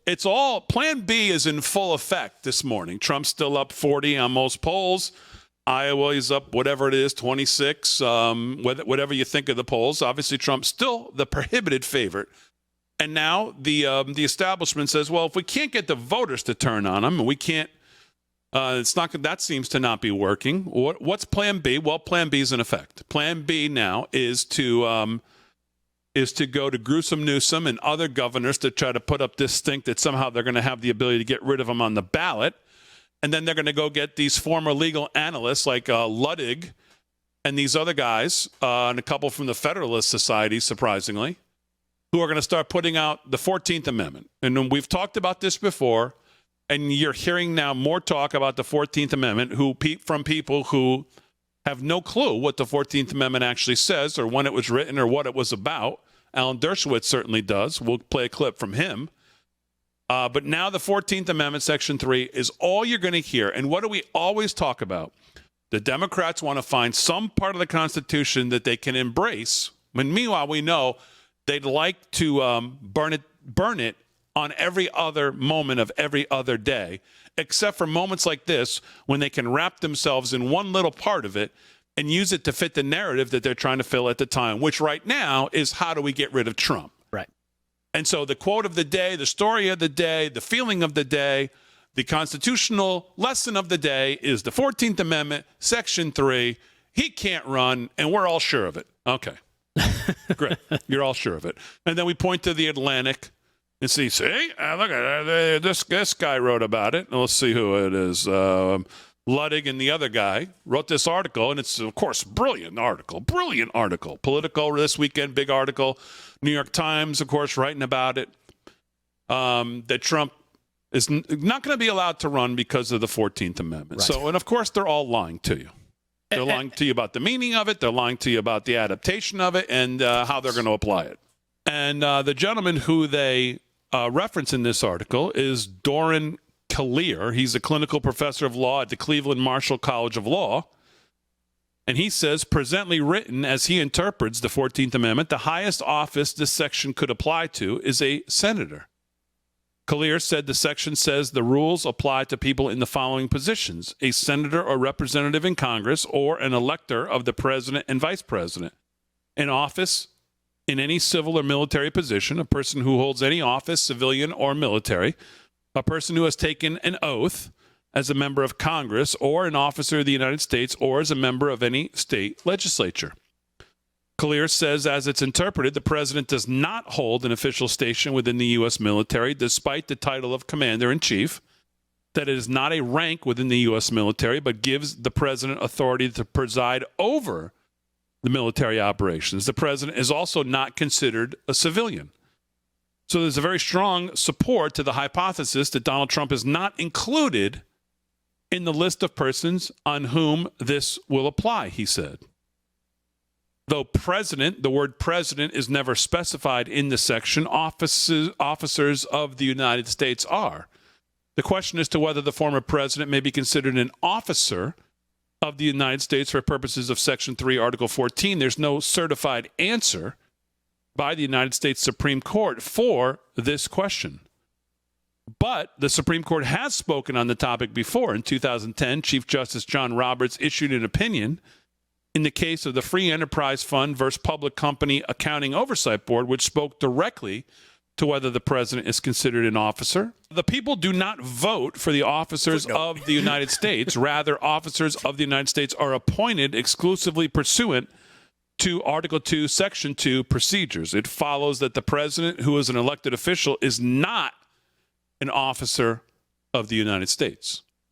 it's all Plan B is in full effect this morning. Trump's still up 40 on most polls. Iowa is up whatever it is, 26. Whatever you think of the polls, obviously Trump's still the prohibited favorite. And now the establishment says, well, if we can't get the voters to turn on him, and we can't, it's not that seems to not be working. What's Plan B? Well, Plan B is in effect. Plan B now is to go to Newsom and other governors to try to put up this stink that somehow they're going to have the ability to get rid of him on the ballot. And then they're going to go get these former legal analysts like Ludwig and these other guys, and a couple from the Federalist Society, surprisingly, who are going to start putting out the 14th Amendment. And we've talked about this before, and you're hearing now more talk about the 14th Amendment from people who have no clue what the 14th Amendment actually says or when it was written or what it was about. Alan Dershowitz certainly does. We'll play a clip from him. But now the 14th Amendment, Section 3, is all you're going to hear. And what do we always talk about? The Democrats want to find some part of the Constitution that they can embrace. When meanwhile, we know they'd like to burn it on every other moment of every other day, except for moments like this when they can wrap themselves in one little part of it and use it to fit the narrative that they're trying to fill at the time, which right now is how do we get rid of Trump? Right. And so the quote of the day, the story of the day, the feeling of the day, the constitutional lesson of the day is the 14th Amendment, Section 3. He can't run, and we're all sure of it. Okay. Great. You're all sure of it. And then we point to the Atlantic and see, look at this guy wrote about it. Let's see who it is. Ludwig and the other guy wrote this article, and it's, of course, brilliant article. Politico this weekend, big article. New York Times, of course, writing about it, that Trump is not going to be allowed to run because of the 14th Amendment. Right. So, and of course, they're all lying to you. They're lying to you about the meaning of it. They're lying to you about the adaptation of it and how they're going to apply it. And the gentleman who they reference in this article is Doran Kalir. He's a clinical professor of law at the Cleveland Marshall College of Law. And he says, presently written as he interprets the 14th Amendment, the highest office this section could apply to is a senator. Kalir said the section says the rules apply to people in the following positions: a senator or representative in Congress or an elector of the president and vice president. An office in any civil or military position, a person who holds any office, civilian or military, a person who has taken an oath as a member of Congress or an officer of the United States or as a member of any state legislature. Kalir says, as it's interpreted, the president does not hold an official station within the U.S. military, despite the title of commander-in-chief, that it is not a rank within the U.S. military, but gives the president authority to preside over the military operations. The president is also not considered a civilian. So there's a very strong support to the hypothesis that Donald Trump is not included in the list of persons on whom this will apply, he said. Though president, the word president is never specified in the section, officers of the United States are. The question as to whether the former president may be considered an officer of the United States for purposes of Section 3, Article 14, there's no certified answer by the United States Supreme Court for this question. But the Supreme Court has spoken on the topic before. In 2010, Chief Justice John Roberts issued an opinion in the case of the Free Enterprise Fund versus Public Company Accounting Oversight Board, which spoke directly to whether the president is considered an officer. The people do not vote for the officers of the United States. Rather, officers of the United States are appointed exclusively pursuant to Article 2, Section 2 procedures. It follows that the president, who is an elected official, is not an officer of the United States.